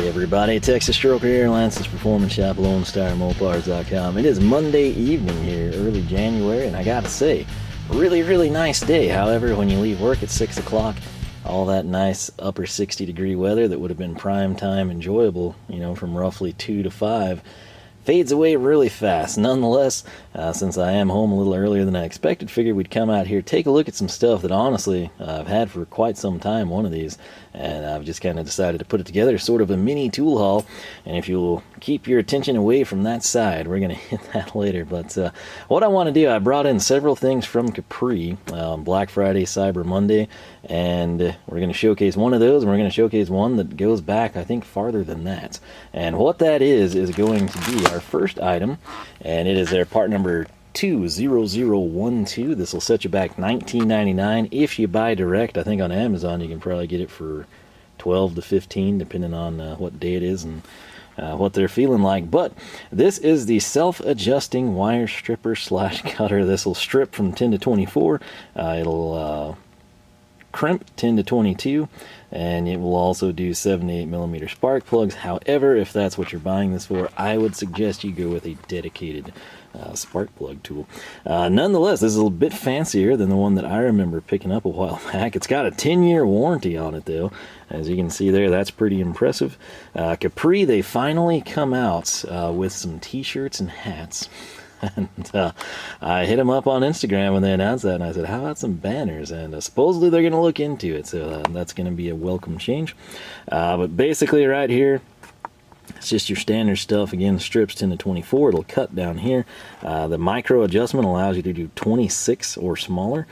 Hey everybody, Texas Stroker here, Lance's Performance Shop, LoneStarMopars.com. It is Monday evening here, early January, and I gotta say, really nice day. However, when you leave work at 6 o'clock, all that nice upper 60-degree weather that would have been prime time enjoyable, from roughly 2 to 5, fades away really fast. Nonetheless, since I am home a little earlier than I expected, figured we'd come out here, take a look at some stuff that honestly I've had for quite some time, one of these, and I've just kind of decided to put it together, sort of a mini tool haul. And if you'll keep your attention away from that side, we're going to hit that later. But what I want to do, I brought in several things from Capri, Black Friday, Cyber Monday, and we're going to showcase one of those, and we're going to showcase one that goes back, I think, farther than that. And what that is going to be our first item, and it is their part number 20012. This will set you back $19.99 if you buy direct. I think on Amazon you can probably get it for $12 to $15 depending on what day it is and what they're feeling like. But this is the self-adjusting wire stripper / cutter. This will strip from 10 to 24. It'll crimp 10 to 22, and it will also do 7 to 8 millimeter spark plugs. However, if that's what you're buying this for, I would suggest you go with a dedicated spark plug tool. Nonetheless, this is a bit fancier than the one that I remember picking up a while back. It's got a 10-year warranty on it, though. As you can see there, that's pretty impressive. Capri, they finally come out with some t-shirts and hats. And I hit them up on Instagram when they announced that, and I said, how about some banners? And supposedly they're going to look into it, so that's going to be a welcome change. But basically right here, it's just your standard stuff. Again, strips 10 to 24. It'll cut down here. The micro adjustment allows you to do 26 or smaller.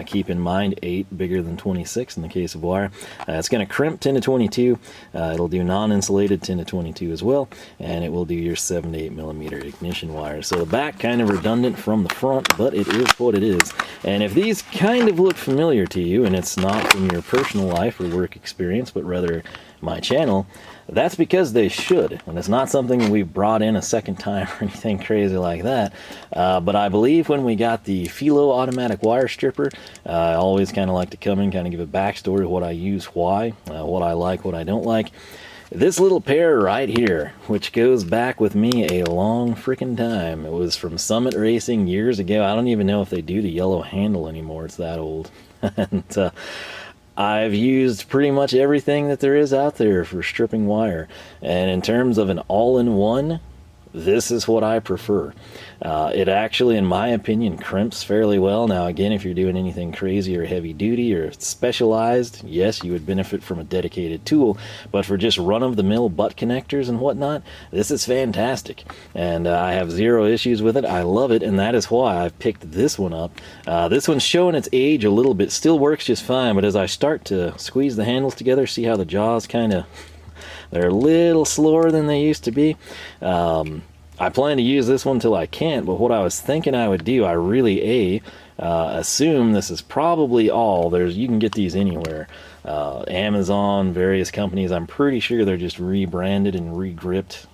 Keep in mind 8 bigger than 26 in the case of wire. It's going to crimp 10 to 22. It'll do non-insulated 10 to 22 as well, and it will do your 7 to 8 millimeter ignition wire. So the back kind of redundant from the front, but it is what it is. And if these kind of look familiar to you, and it's not from your personal life or work experience, but rather my channel, that's because they should, and it's not something we've brought in a second time or anything crazy like that. But I believe when we got the Filo automatic wire stripper, I always kind of like to come in, kind of give a backstory of what I use, why, what I like, what I don't like. This little pair right here, which goes back with me a long freaking time. It was from Summit Racing years ago. I don't even know if they do the yellow handle anymore. It's that old. And I've used pretty much everything that there is out there for stripping wire, and in terms of an all-in-one, this is what I prefer. It actually, in my opinion, crimps fairly well. Now again, if you're doing anything crazy or heavy duty or specialized, yes, you would benefit from a dedicated tool, but for just run-of-the-mill butt connectors and whatnot, this is fantastic, and I have zero issues with it. I love it, and that is why I've picked this one up. This one's showing its age a little bit, still works just fine, but as I start to squeeze the handles together, see how the jaws kind of, they're a little slower than they used to be. I plan to use this one till I can't, but what I was thinking I would do, I really assume this is probably all. You can get these anywhere. Amazon, various companies, I'm pretty sure they're just rebranded and re-gripped.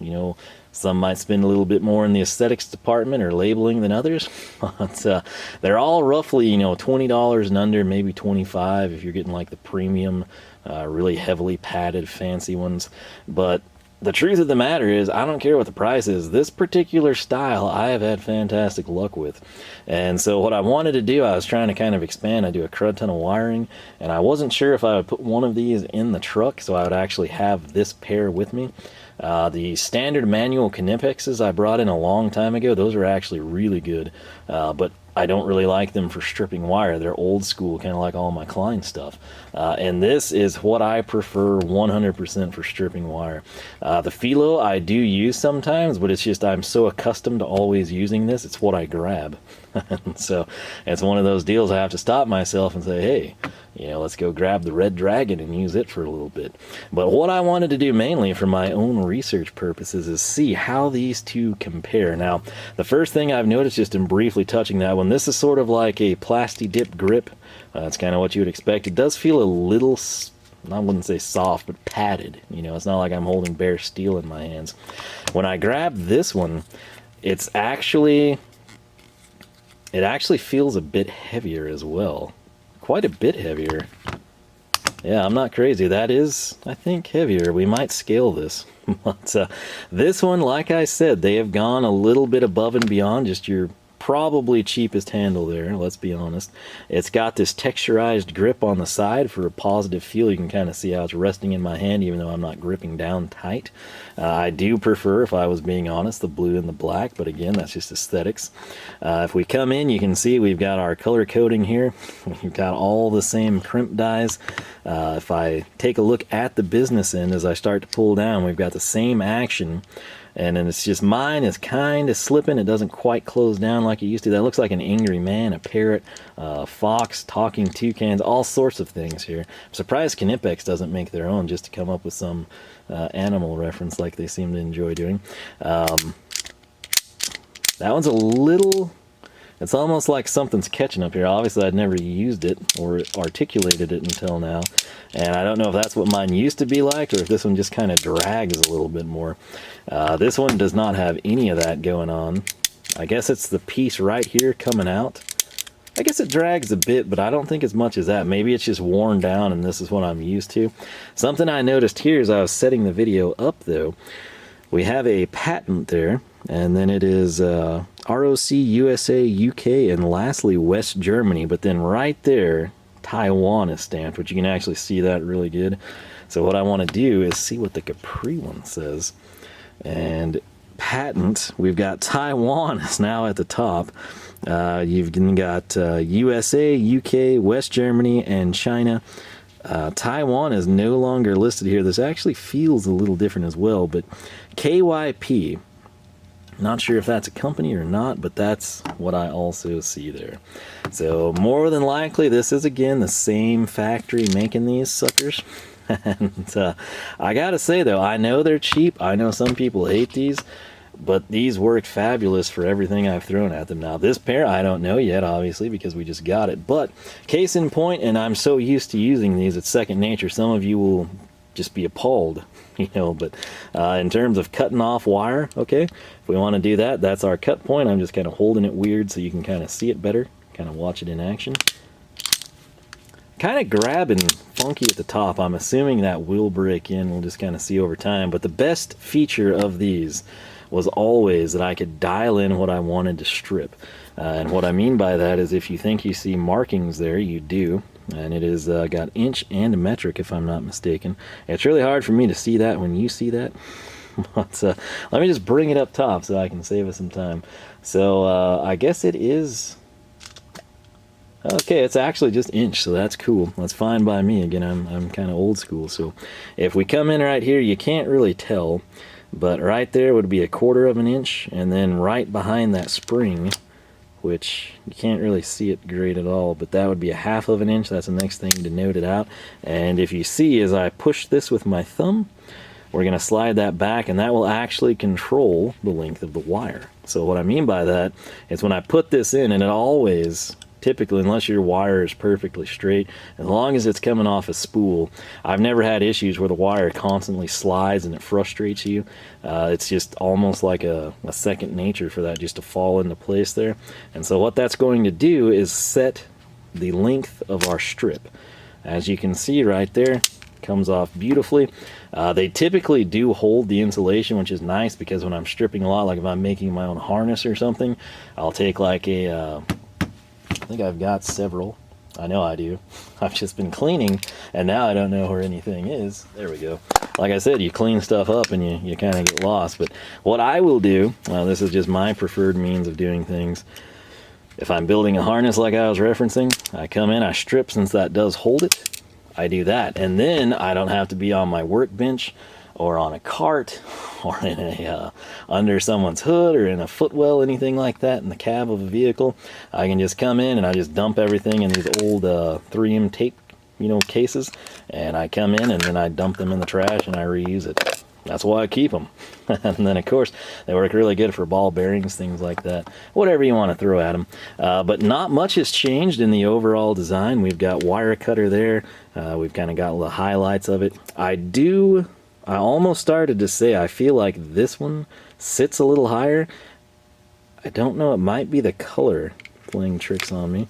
Some might spend a little bit more in the aesthetics department or labeling than others, but they're all roughly, $20 and under, maybe $25 if you're getting like the premium, really heavily padded, fancy ones. But the truth of the matter is, I don't care what the price is. This particular style I have had fantastic luck with. And so what I wanted to do, I was trying to kind of expand. I do a crud ton of wiring, and I wasn't sure if I would put one of these in the truck, so I would actually have this pair with me. The standard manual Kinepexes I brought in a long time ago, those are actually really good, but I don't really like them for stripping wire. They're old school, kind of like all my Klein stuff. And this is what I prefer 100% for stripping wire. The Filo I do use sometimes, but it's just I'm so accustomed to always using this, it's what I grab. So it's one of those deals I have to stop myself and say, hey, let's go grab the Red Dragon and use it for a little bit. But what I wanted to do mainly for my own research purposes is see how these two compare. Now, the first thing I've noticed, just in briefly touching that one, this is sort of like a plasti-dip grip. That's kind of what you would expect. It does feel a little, I wouldn't say soft, but padded. It's not like I'm holding bare steel in my hands. When I grab this one, it actually feels a bit heavier as well. Quite a bit heavier. Yeah, I'm not crazy. That is, I think, heavier. We might scale this. But this one, like I said, they have gone a little bit above and beyond just your probably cheapest handle there, let's be honest. It's got this texturized grip on the side for a positive feel. You can kind of see how it's resting in my hand even though I'm not gripping down tight. I do prefer, if I was being honest, the blue and the black, but again, that's just aesthetics. If we come in, you can see we've got our color coding here. We've got all the same crimp dies. If I take a look at the business end as I start to pull down, we've got the same action. And then it's just mine is kind of slipping. It doesn't quite close down like it used to. That looks like an angry man, a parrot, a fox, talking toucans, all sorts of things here. I'm surprised Knipex doesn't make their own just to come up with some animal reference like they seem to enjoy doing. That one's a little... It's almost like something's catching up here. Obviously, I'd never used it or articulated it until now. And I don't know if that's what mine used to be like or if this one just kind of drags a little bit more. This one does not have any of that going on. I guess it's the piece right here coming out. I guess it drags a bit, but I don't think as much as that. Maybe it's just worn down and this is what I'm used to. Something I noticed here as I was setting the video up, though, we have a patent there. And then it is ROC, USA, UK, and lastly West Germany. But then right there, Taiwan is stamped, which you can actually see that really good. So what I want to do is see what the Capri one says. And patent, we've got Taiwan is now at the top. You've got USA, UK, West Germany, and China. Taiwan is no longer listed here. This actually feels a little different as well, but KYP. Not sure if that's a company or not, but that's what I also see there. So more than likely, this is again the same factory making these suckers. And I gotta say though, I know they're cheap. I know some people hate these, but these work fabulous for everything I've thrown at them. Now this pair, I don't know yet, obviously, because we just got it. But case in point, and I'm so used to using these, it's second nature. Some of you will just be appalled, you know, but in terms of cutting off wire, okay, if we want to do that, that's our cut point. I'm just kind of holding it weird so you can kind of see it better, kind of watch it in action. Kind of grabbing funky at the top. I'm assuming that will break in. We'll just kind of see over time. But the best feature of these was always that I could dial in what I wanted to strip. And what I mean by that is if you think you see markings there, you do. And it is got inch and metric, if I'm not mistaken. It's really hard for me to see that when you see that. But let me just bring it up top so I can save us some time. So I guess it is... Okay, it's actually just inch, so that's cool. That's fine by me. Again, I'm kind of old school. So if we come in right here, you can't really tell. But right there would be 1/4 of an inch. And then right behind that spring, which you can't really see it great at all, but that would be 1/2 of an inch. That's the next thing to note it out. And if you see, as I push this with my thumb, we're going to slide that back, and that will actually control the length of the wire. So what I mean by that is when I put this in, and it always... Typically, unless your wire is perfectly straight, as long as it's coming off a spool, I've never had issues where the wire constantly slides and it frustrates you. It's just almost like a second nature for that just to fall into place there. And so what that's going to do is set the length of our strip. As you can see right there, comes off beautifully. They typically do hold the insulation, which is nice because when I'm stripping a lot, like if I'm making my own harness or something, I'll take like a... I think I've got several. I know I do. I've just been cleaning, and now I don't know where anything is. There we go. Like I said, you clean stuff up and you kind of get lost. But what I will do, this is just my preferred means of doing things. If I'm building a harness like I was referencing, I come in, I strip since that does hold it. I do that. And then I don't have to be on my workbench or on a cart or in a under someone's hood or in a footwell, anything like that in the cab of a vehicle. I can just come in and I just dump everything in these old 3M tape, cases, and I come in and then I dump them in the trash and I reuse it. That's why I keep them. And then of course they work really good for ball bearings, things like that, whatever you want to throw at them. But not much has changed in the overall design. We've got wire cutter there. We've kind of got the highlights of it. I almost started to say I feel like this one sits a little higher. I don't know, it might be the color playing tricks on me.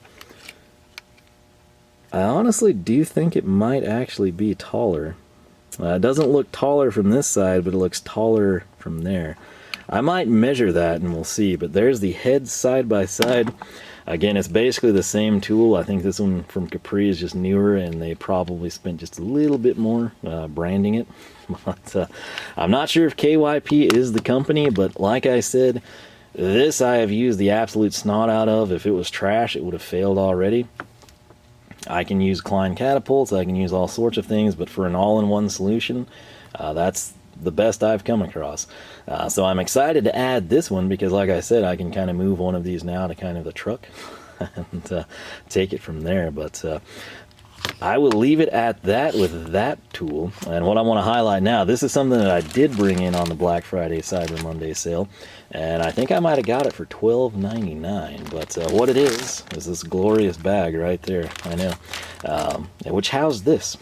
I honestly do think it might actually be taller. It doesn't look taller from this side, but it looks taller from there. I might measure that and we'll see, but there's the head side by side. Again, it's basically the same tool. I think this one from Capri is just newer, and they probably spent just a little bit more branding it. But I'm not sure if KYP is the company, but like I said, this I have used the absolute snot out of. If it was trash, it would have failed already. I can use Klein catapults, I can use all sorts of things, but for an all-in-one solution, that's the best I've come across. So I'm excited to add this one because, like I said, I can kind of move one of these now to kind of the truck and take it from there. But I will leave it at that with that tool. And what I want to highlight now, this is something that I did bring in on the Black Friday Cyber Monday sale, and I think I might have got it for $12.99. But what it is this glorious bag right there. I know, which housed this.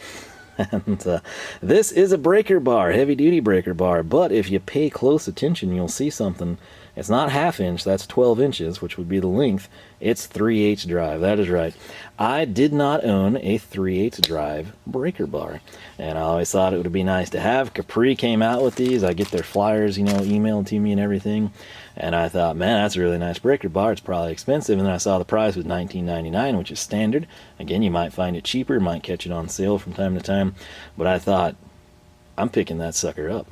And this is a breaker bar, heavy duty breaker bar, but if you pay close attention, you'll see something. It's not ½ inch, that's 12 inches, which would be the length. It's 3/8 drive, that is right. I did not own a 3/8 drive breaker bar, and I always thought it would be nice to have. Capri came out with these. I get their flyers, emailed to me and everything, and I thought, man, that's a really nice breaker bar. It's probably expensive, and then I saw the price was $19.99, which is standard. Again, you might find it cheaper, might catch it on sale from time to time, but I thought, I'm picking that sucker up.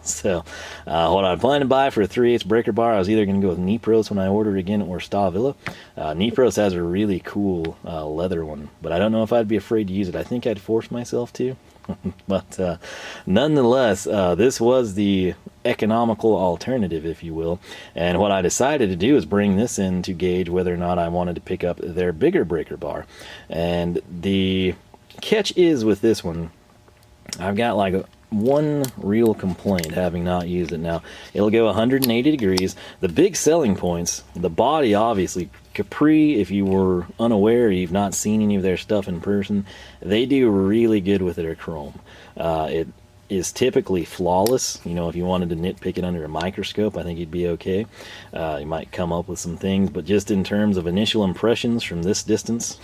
So what I plan to buy for a 3/8 breaker bar, I was either going to go with Nipros when I order again or Stavilla. Nipros has a really cool leather one, but I don't know if I'd be afraid to use it. I think I'd force myself to. But nonetheless, this was the economical alternative, if you will. And what I decided to do is bring this in to gauge whether or not I wanted to pick up their bigger breaker bar. And the catch is with this one, I've got like one real complaint having not used it. Now, it'll go 180 degrees. The big selling points, the body, obviously, Capri, if you were unaware, you've not seen any of their stuff in person, they do really good with their chrome. It is typically flawless. If you wanted to nitpick it under a microscope, I think you'd be okay. You might come up with some things, but just in terms of initial impressions from this distance,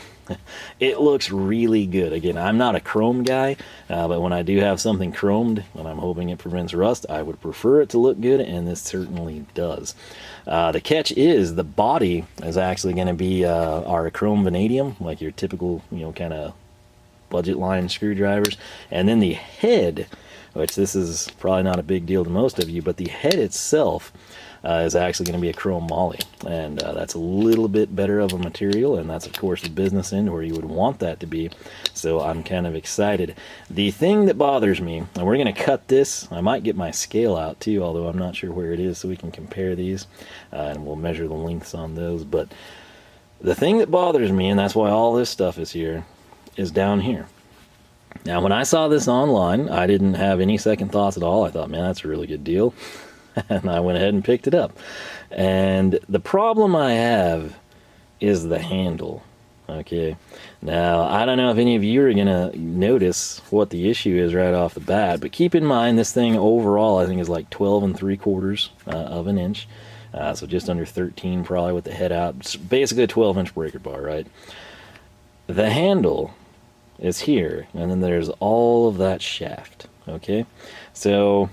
it looks really good. Again, I'm not a chrome guy, but when I do have something chromed, and I'm hoping it prevents rust, I would prefer it to look good, and this certainly does. The catch is the body is actually going to be our chrome vanadium, like your typical, kind of budget line screwdrivers, and then the head, which this is probably not a big deal to most of you, but the head itself is actually going to be a chrome moly, and that's a little bit better of a material, and that's of course the business end where you would want that to be. So I'm kind of excited. The thing that bothers me, and we're going to cut this, I might get my scale out too, although I'm not sure where it is, so we can compare these and we'll measure the lengths on those. But the thing that bothers me, and that's why all this stuff is here, is down here. Now, when I saw this online, I didn't have any second thoughts at all. I thought, man, that's a really good deal. And I went ahead and picked it up. And the problem I have is the handle. Okay. Now, I don't know if any of you are going to notice what the issue is right off the bat, but keep in mind this thing overall I think is like 12 3/4 of an inch. So just under 13 probably with the head out. It's basically a 12-inch breaker bar, right? The handle is here, and then there's all of that shaft. Okay, so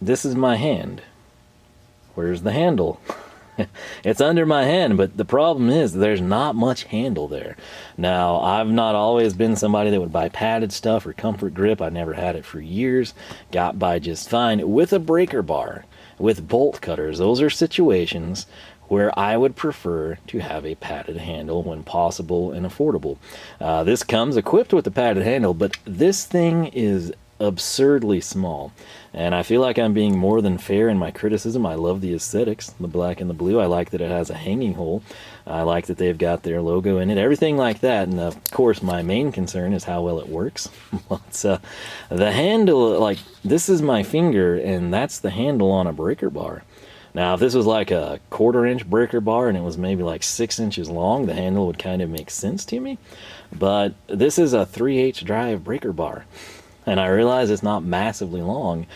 this is my hand. Where's the handle? It's under my hand, but the problem is there's not much handle there. Now, I've not always been somebody that would buy padded stuff or comfort grip. I never had it for years. Got by just fine with a breaker bar, with bolt cutters. Those are situations where I would prefer to have a padded handle when possible and affordable. This comes equipped with a padded handle, but this thing is absurdly small, and I feel like I'm being more than fair in my criticism. I love the aesthetics, the black and the blue. I like that it has a hanging hole. I like that they've got their logo in it, everything like that. And of course my main concern is how well it works. But the handle, like, this is my finger, and that's the handle on a breaker bar. Now, if this was like a 1/4-inch breaker bar and it was maybe like 6 inches long, the handle would kind of make sense to me. But this is a 3/8 drive breaker bar. And I realize it's not massively long,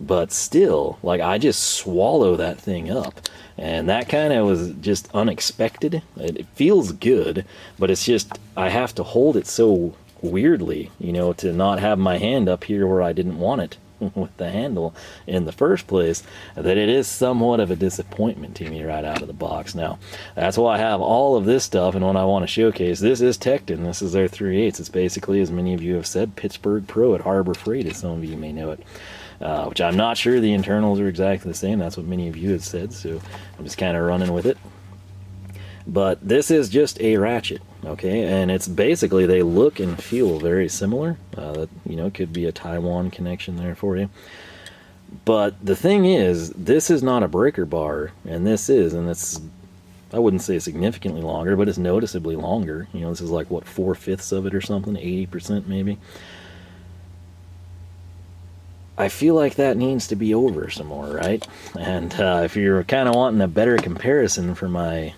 but still, like, I just swallow that thing up. And that kind of was just unexpected. It feels good, but it's just, I have to hold it so weirdly, you know, to not have my hand up here where I didn't want it with the handle in the first place, that it is somewhat of a disappointment to me right out of the box. Now, that's why I have all of this stuff, and what I want to showcase, this is Tecton. This is their 3/8. It's basically, as many of you have said, Pittsburgh Pro at Harbor Freight, as some of you may know it. Which I'm not sure the internals are exactly the same. That's what many of you have said, so I'm just kind of running with it. But this is just a ratchet, okay? And it's basically, they look and feel very similar. That, you know, could be a Taiwan connection there for you. But the thing is, this is not a breaker bar, and this is, and it's, I wouldn't say significantly longer, but it's noticeably longer. You know, this is like, what, 4/5 of it or something, 80% maybe. I feel like that needs to be over some more, right? And if you're kind of wanting a better comparison for my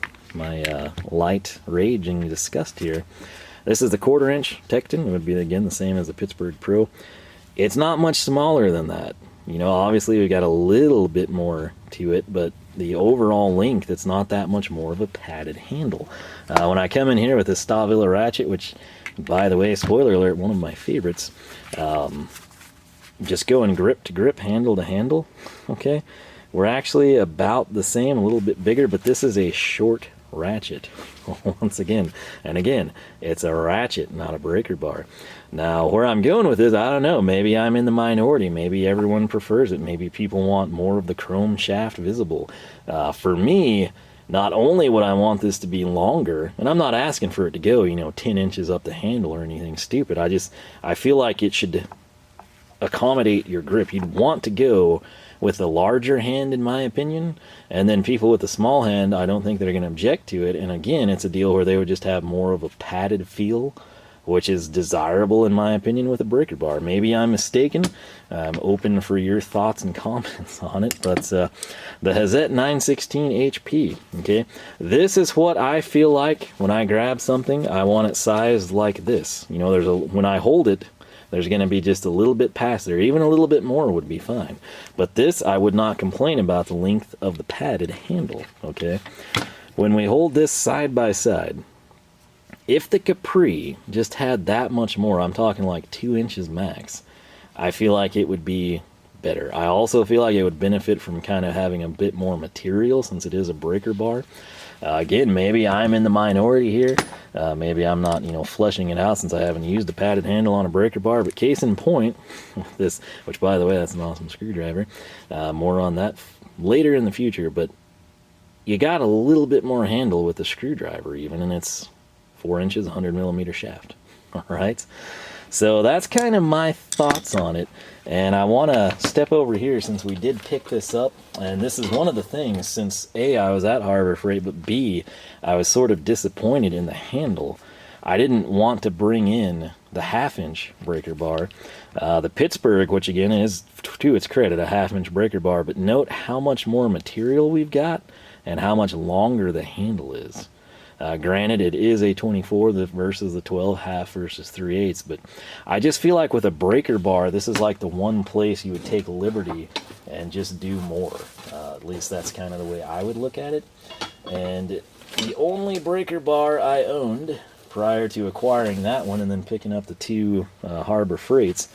light raging disgust here, this is the 1/4 inch Tecton. It would be, again, the same as the Pittsburgh Pro. It's not much smaller than that. You know, obviously we got a little bit more to it, but the overall length, it's not that much more of a padded handle. When I come in here with this Stavilla ratchet, which, by the way, spoiler alert, one of my favorites, just going grip to grip, handle to handle, okay? We're actually about the same, a little bit bigger, but this is a short ratchet, once again. And again, it's a ratchet, not a breaker bar. Now, where I'm going with this, I don't know. Maybe I'm in the minority. Maybe everyone prefers it. Maybe people want more of the chrome shaft visible. For me, not only would I want this to be longer, and I'm not asking for it to go, you know, 10 inches up the handle or anything stupid. I feel like it should accommodate your grip. You'd want to go with a larger hand, in my opinion, and then people with a small hand, I don't think they're going to object to it. And again, it's a deal where they would just have more of a padded feel, which is desirable, in my opinion, with a breaker bar. Maybe I'm mistaken. I'm open for your thoughts and comments on it. But the Hazette 916 HP, okay? This is what I feel like when I grab something. I want it sized like this. You know, when I hold it, there's going to be just a little bit past there. Even a little bit more would be fine. But this, I would not complain about the length of the padded handle, okay? When we hold this side by side, if the Capri just had that much more, I'm talking like 2 inches max, I feel like it would be better. I also feel like it would benefit from kind of having a bit more material, since it is a breaker bar. Again, maybe I'm in the minority here. Maybe I'm not, you know, fleshing it out since I haven't used a padded handle on a breaker bar. But case in point, this, which by the way, that's an awesome screwdriver. More on that later in the future. But you got a little bit more handle with the screwdriver even, and it's 4 inches, 100 millimeter shaft. All right. So that's kind of my thoughts on it. And I want to step over here, since we did pick this up. And this is one of the things, since A, I was at Harbor Freight, but B, I was sort of disappointed in the handle. I didn't want to bring in the 1/2 inch breaker bar. The Pittsburgh, which again is, to its credit, a 1/2 inch breaker bar. But note how much more material we've got and how much longer the handle is. Granted, it is a 24 versus the 12.5 versus 3/8, but I just feel like with a breaker bar, this is like the one place you would take liberty and just do more. At least that's kind of the way I would look at it. And the only breaker bar I owned prior to acquiring that one and then picking up the 2 Harbor Freights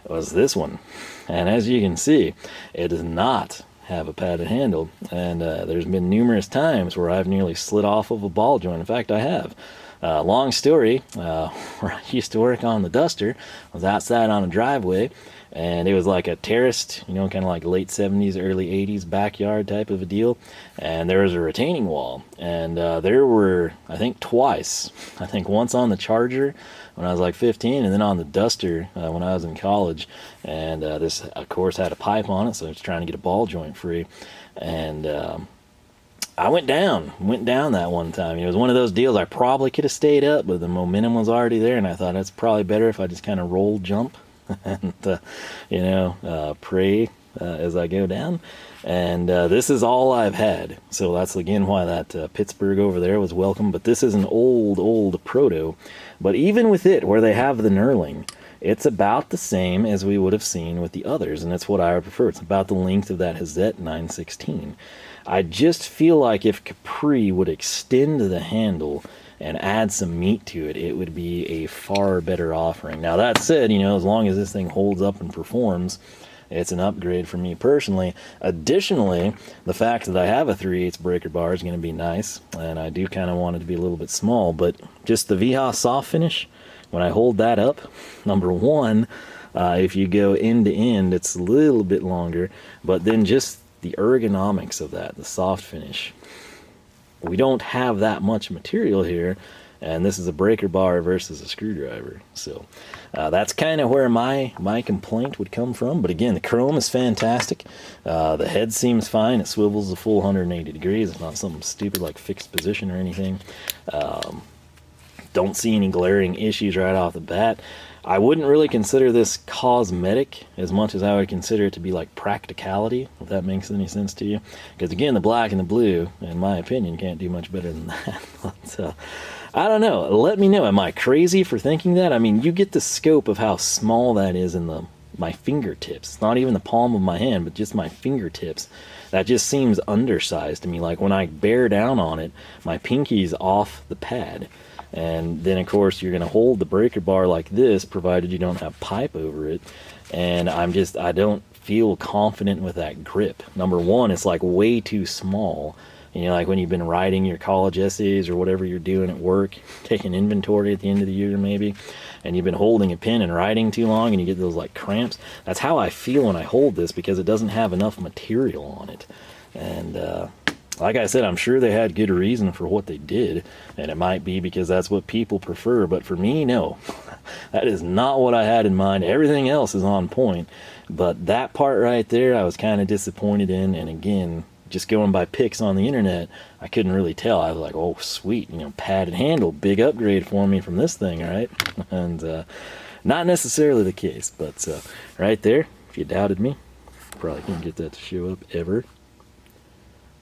was this one. And as you can see, it does not have a padded handle, and there's been numerous times where I've nearly slid off of a ball joint. In fact, I have. Long story, where I used to work on the Duster, I was outside on a driveway, and it was like a terraced, you know, kind of like late 70s, early 80s backyard type of a deal, and there was a retaining wall, and there were, I think, twice. I think once on the Charger when I was like 15, and then on the Duster when I was in college, and this, of course, had a pipe on it, so I was trying to get a ball joint free, and I went down that one time. It was one of those deals I probably could have stayed up, but the momentum was already there, and I thought it's probably better if I just kind of roll jump and, pray as I go down. And this is all I've had. So that's, again, why that Pittsburgh over there was welcome. But this is an old Proto. But even with it, where they have the knurling, it's about the same as we would have seen with the others, and that's what I would prefer. It's about the length of that Hazette 916. I just feel like if Capri would extend the handle and add some meat to it, it would be a far better offering. Now that said, you know, as long as this thing holds up and performs, it's an upgrade for me personally. Additionally, the fact that I have a 3/8 breaker bar is going to be nice, and I do kind of want it to be a little bit small, but just the VH soft finish, when I hold that up, number one, if you go end to end, it's a little bit longer, but then just the ergonomics of that, the soft finish. We don't have that much material here, and this is a breaker bar versus a screwdriver. So that's kind of where my complaint would come from. But again, the chrome is fantastic. The head seems fine. It swivels a full 180 degrees. It's not something stupid like fixed position or anything. Don't see any glaring issues right off the bat. I wouldn't really consider this cosmetic as much as I would consider it to be like practicality, if that makes any sense to you. Because again, the black and the blue, in my opinion, can't do much better than that. But, I don't know. Let me know. Am I crazy for thinking that? I mean, you get the scope of how small that is in my fingertips. Not even the palm of my hand, but just my fingertips. That just seems undersized to me. Like when I bear down on it, my pinky's off the pad. And then of course you're going to hold the breaker bar like this, provided you don't have pipe over it. And I don't feel confident with that grip. Number one, it's like way too small. You know, like when you've been writing your college essays or whatever you're doing at work, taking inventory at the end of the year maybe, and you've been holding a pen and writing too long and you get those like cramps. That's how I feel when I hold this, because it doesn't have enough material on it. And like I said, I'm sure they had good reason for what they did, and it might be because that's what people prefer, but for me, no. That is not what I had in mind. Everything else is on point, but that part right there I was kind of disappointed in. And again, just going by pics on the internet, I couldn't really tell. I was like, oh sweet, you know, padded handle, big upgrade for me from this thing, right? And not necessarily the case, but right there, if you doubted me, probably can't get that to show up ever.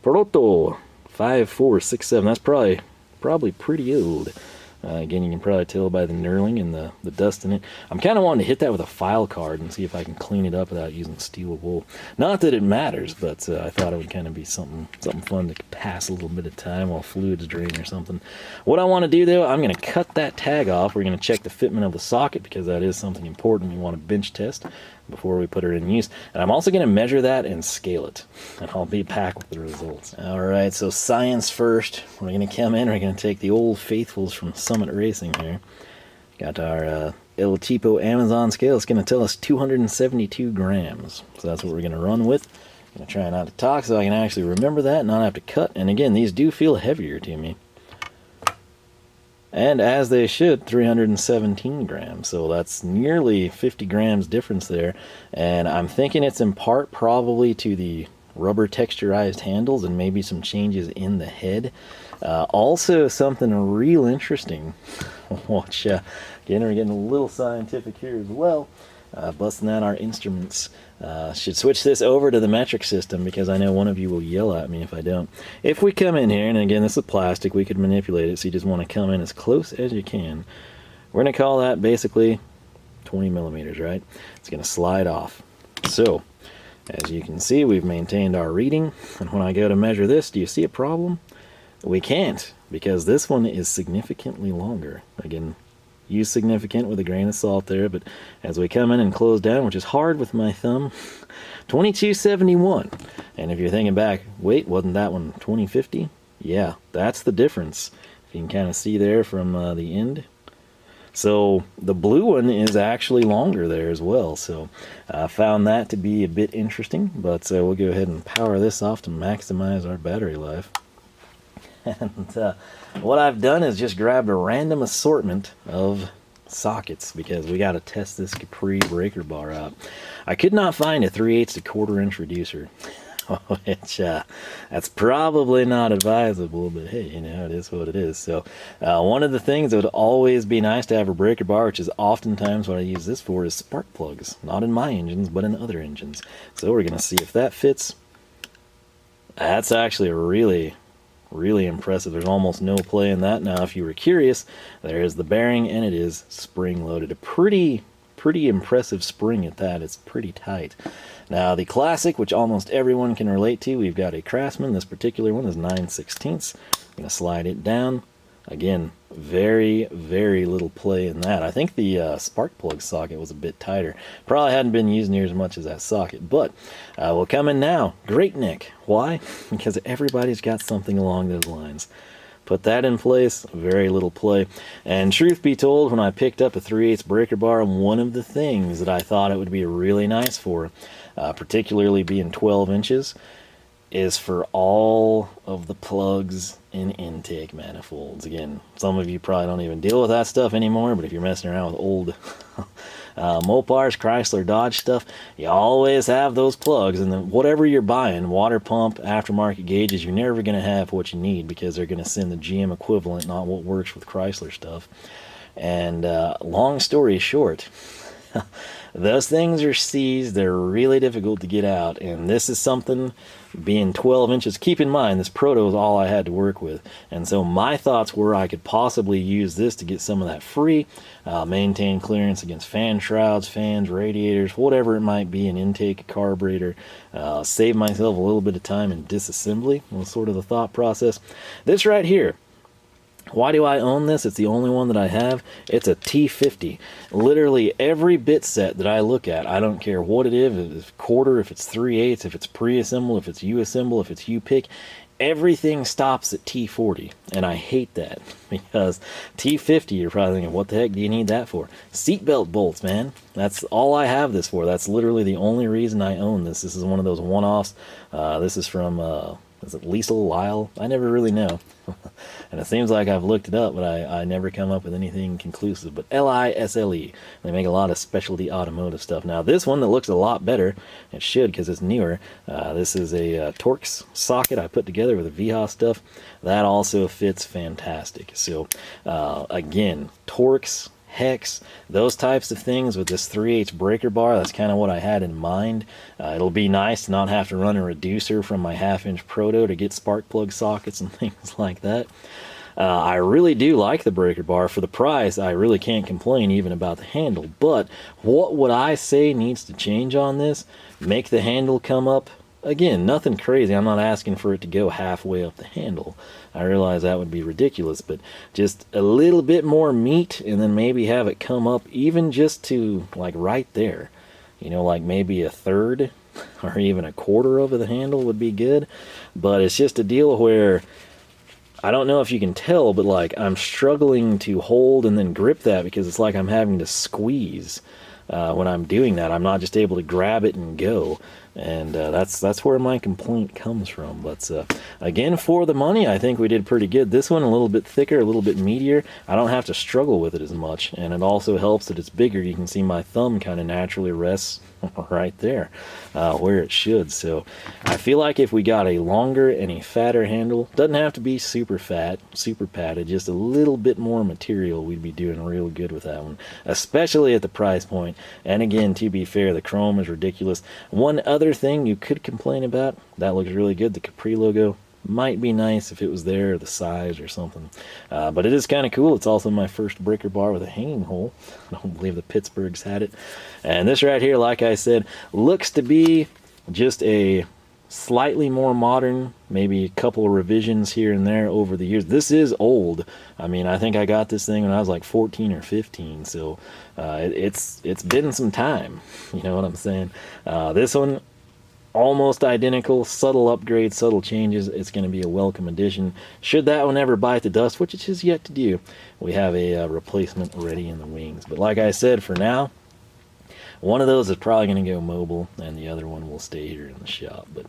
Proto 5467. That's probably pretty old. Again, you can probably tell by the knurling and the dust in it. I'm kind of wanting to hit that with a file card and see if I can clean it up without using steel wool. Not that it matters, but I thought it would kind of be something fun to pass a little bit of time while fluids drain or something. What I want to do though, I'm going to cut that tag off. We're going to check the fitment of the socket, because that is something important we want to bench test before we put it in use. And I'm also going to measure that and scale it, and I'll be back with the results. Alright, so science first. We're going to come in, we're going to take the old faithfuls from Summit Racing here. Got our El Cheapo Amazon scale. It's going to tell us 272 grams. So that's what we're going to run with. I'm going to try not to talk so I can actually remember that and not have to cut. And again, these do feel heavier to me. And as they should, 317 grams. So that's nearly 50 grams difference there. And I'm thinking it's in part probably to the rubber texturized handles and maybe some changes in the head. Also something real interesting. Watch, again, we're getting a little scientific here as well. Busting out our instruments. Should switch this over to the metric system, because I know one of you will yell at me if I don't. If we come in here, and again this is plastic, we could manipulate it, so you just want to come in as close as you can. We're going to call that basically 20 millimeters, right? It's going to slide off. So, as you can see, we've maintained our reading, and when I go to measure this, do you see a problem? We can't, because this one is significantly longer. Again, use significant with a grain of salt there, but as we come in and close down, which is hard with my thumb, 2271. And if you're thinking back, wait, wasn't that one 2050? Yeah, that's the difference. If you can kind of see there from the end. So the blue one is actually longer there as well. So I found that to be a bit interesting, but we'll go ahead and power this off to maximize our battery life. And what I've done is just grabbed a random assortment of sockets, because we got to test this Capri breaker bar out. I could not find a 3/8 to 1/4 inch reducer, which that's probably not advisable, but hey, you know, it is what it is. So one of the things that would always be nice to have a breaker bar, which is oftentimes what I use this for, is spark plugs. Not in my engines, but in other engines. So we're going to see if that fits. That's actually really impressive. There's almost no play in that. Now, if you were curious, there is the bearing, and it is spring loaded. A pretty pretty impressive spring at that. It's pretty tight. Now the classic, which almost everyone can relate to, we've got a Craftsman. This particular one is 9/16. I'm going to slide it down. Again, very, very little play in that. I think the spark plug socket was a bit tighter. Probably hadn't been used near as much as that socket, but we'll come in now. Great neck. Why? Because everybody's got something along those lines. Put that in place, very little play. And truth be told, when I picked up a 3/8 breaker bar, one of the things that I thought it would be really nice for, particularly being 12 inches, is for all of the plugs and intake manifolds. Again, some of you probably don't even deal with that stuff anymore, but if you're messing around with old Mopars, Chrysler, Dodge stuff, you always have those plugs, and then whatever you're buying, water pump, aftermarket gauges, you're never going to have what you need because they're going to send the GM equivalent, not what works with Chrysler stuff. And long story short, those things are seized. They're really difficult to get out, and this is something, being 12 inches, keep in mind this Proto is all I had to work with, and so my thoughts were I could possibly use this to get some of that free, maintain clearance against fan shrouds, fans, radiators, whatever it might be, an intake, a carburetor, save myself a little bit of time in disassembly was sort of the thought process. This right here, why do I own this? It's the only one that I have. It's a T50. Literally every bit set that I look at, I don't care what it is, if it's quarter, if it's 3/8, if it's pre-assemble, if it's U-assemble, if it's U-pick, everything stops at T40. And I hate that because T50, you're probably thinking, what the heck do you need that for? Seatbelt bolts, man. That's all I have this for. That's literally the only reason I own this. This is one of those one-offs. This is from... is it Liesel, Lyle? I never really know. And it seems like I've looked it up, but I never come up with anything conclusive. But Lisle. They make a lot of specialty automotive stuff. Now, this one that looks a lot better, it should because it's newer. This is a Torx socket I put together with a VHA stuff. That also fits fantastic. So, again, Torx, Hex, those types of things with this 3/8 breaker bar, that's kind of what I had in mind. It'll be nice to not have to run a reducer from my 1/2-inch Proto to get spark plug sockets and things like that. I really do like the breaker bar. For the price, I really can't complain even about the handle. But what would I say needs to change on this? Make the handle come up. Again, nothing crazy. I'm not asking for it to go halfway up the handle. I realize that would be ridiculous, but just a little bit more meat, and then maybe have it come up even just to like right there. You know, like maybe a third or even a quarter of the handle would be good. But it's just a deal where I don't know if you can tell, but like I'm struggling to hold and then grip that because it's like I'm having to squeeze when I'm doing that. I'm not just able to grab it and go. And that's where my complaint comes from. But again, for the money, I think we did pretty good. This one a little bit thicker, a little bit meatier. I don't have to struggle with it as much, and it also helps that it's bigger. You can see my thumb kind of naturally rests right there where it should. So I feel like if we got a longer and a fatter handle, doesn't have to be super fat, super padded, just a little bit more material, we'd be doing real good with that one, especially at the price point. And again, to be fair, the chrome is ridiculous. One other thing you could complain about, that looks really good, the Capri logo. Might be nice if it was there, or the size or something. But it is kind of cool. It's also my first breaker bar with a hanging hole. I don't believe the Pittsburghs had it. And this right here, like I said, looks to be just a slightly more modern, maybe a couple of revisions here and there over the years. This is old. I mean, I think I got this thing when I was like 14 or 15, so it's been some time. You know what I'm saying? This one, almost identical, subtle upgrades, subtle changes. It's going to be a welcome addition. Should that one ever bite the dust, which it is yet to do, we have a replacement ready in the wings. But like I said, for now, one of those is probably going to go mobile, and the other one will stay here in the shop. But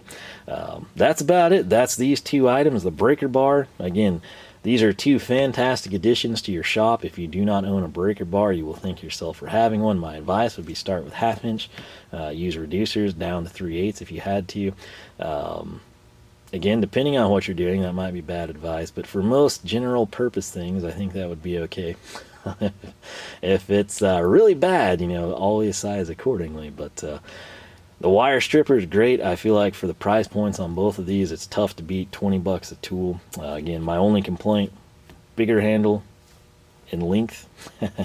that's about it. That's these two items. The breaker bar, again, these are two fantastic additions to your shop. If you do not own a breaker bar, you will thank yourself for having one. My advice would be start with 1/2-inch. Use reducers down to 3/8 if you had to. Again, depending on what you're doing, that might be bad advice. But for most general purpose things, I think that would be okay. If it's really bad, you know, always size accordingly. But the wire stripper is great. I feel like for the price points on both of these, it's tough to beat. 20 bucks a tool. Again, my only complaint, bigger handle in length.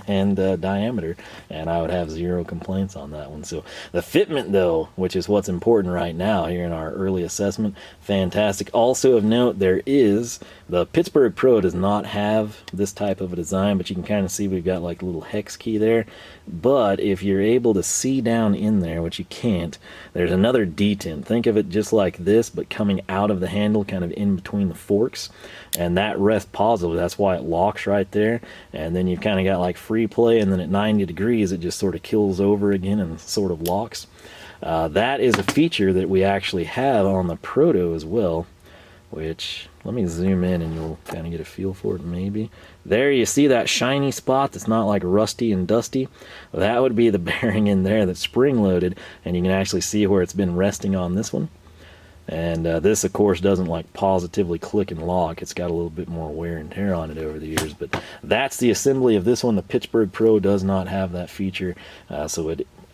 and diameter, and I would have zero complaints on that one. So the fitment, though, which is what's important right now here in our early assessment, fantastic. Also of note, the Pittsburgh Pro does not have this type of a design, but you can kind of see we've got like a little hex key there. But if you're able to see down in there, which you can't, there's another detent. Think of it just like this, but coming out of the handle, kind of in between the forks, and that rests positively. That's why it locks right there. And then you've kind of got like free play, and then at 90 degrees it just sort of kills over again and sort of locks. That is a feature that we actually have on the Proto as well, which, let me zoom in and you'll kind of get a feel for it maybe. There you see that shiny spot that's not like rusty and dusty. That would be the bearing in there that's spring loaded, and you can actually see where it's been resting on this one. And this, of course, doesn't like positively click and lock. It's got a little bit more wear and tear on it over the years, but that's the assembly of this one. The Pittsburgh Pro does not have that feature,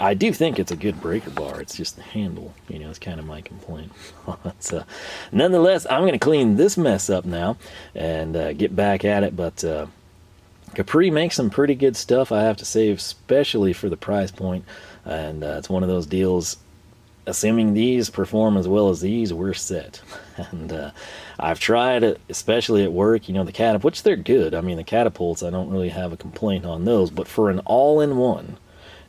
I do think it's a good breaker bar. It's just the handle, it's kind of my complaint. But, nonetheless, I'm going to clean this mess up now and get back at it. But Capri makes some pretty good stuff, I have to say, especially for the price point. And it's one of those deals, assuming these perform as well as these, we're set. And I've tried it, especially at work, the catapult, which they're good. I mean, the catapults, I don't really have a complaint on those. But for an all-in-one,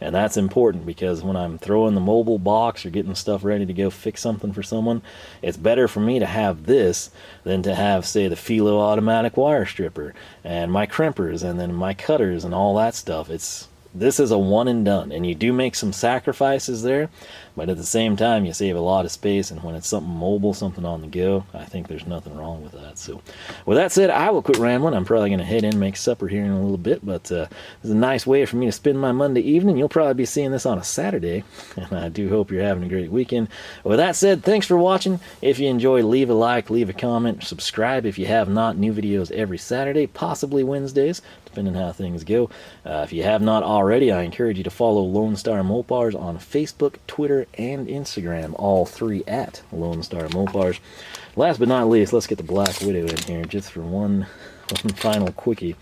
and that's important because when I'm throwing the mobile box or getting stuff ready to go fix something for someone, it's better for me to have this than to have, say, the Filo automatic wire stripper and my crimpers and then my cutters and all that stuff. This is a one and done, and you do make some sacrifices there, but at the same time you save a lot of space, and when it's something mobile, something on the go, I think there's nothing wrong with that. So with that said, I will quit rambling. I'm probably going to head in and make supper here in a little bit, but this is a nice way for me to spend my Monday evening. You'll probably be seeing this on a Saturday, and I do hope you're having a great weekend. With that said, thanks for watching. If you enjoy, leave a like, leave a comment, subscribe if you have not. New videos every Saturday, possibly Wednesdays, depending on how things go. If you have not already, I encourage you to follow Lone Star Mopars on Facebook, Twitter, and Instagram, all three at Lone Star Mopars. Last but not least, let's get the Black Widow in here just for one final quickie.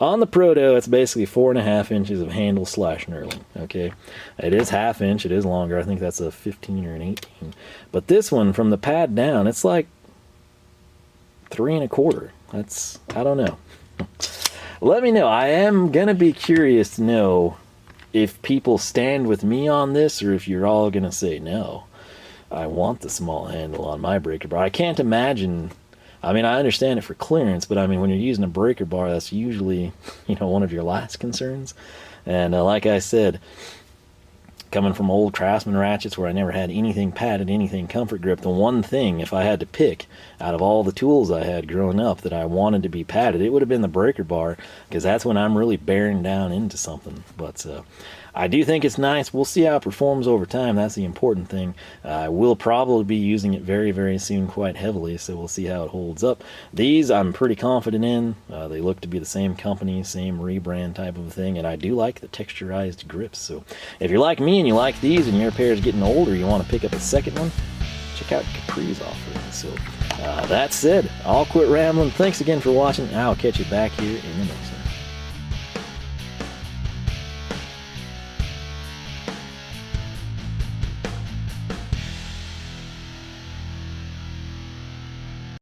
On the Proto, it's basically 4.5 inches of handle / knurling. Okay, it is ½ inch. It is longer. I think that's a 15 or an 18. But this one, from the pad down, it's like 3.25. That's, I don't know. Let me know. I am going to be curious to know if people stand with me on this or if you're all going to say, no, I want the small handle on my breaker bar. I can't imagine. I mean, I understand it for clearance, but I mean, when you're using a breaker bar, that's usually, one of your last concerns. And like I said, coming from old Craftsman ratchets where I never had anything padded, anything comfort grip, the one thing, if I had to pick out of all the tools I had growing up that I wanted to be padded, it would have been the breaker bar, because that's when I'm really bearing down into something. But I do think it's nice. We'll see how it performs over time. That's the important thing. I will probably be using it very, very soon quite heavily, so we'll see how it holds up. These I'm pretty confident in. They look to be the same company, same rebrand type of thing, and I do like the texturized grips. So if you're like me and you like these and your pair is getting older, you want to pick up a second one, check out Capri's offering. So that said, I'll quit rambling. Thanks again for watching. I'll catch you back here in the next one.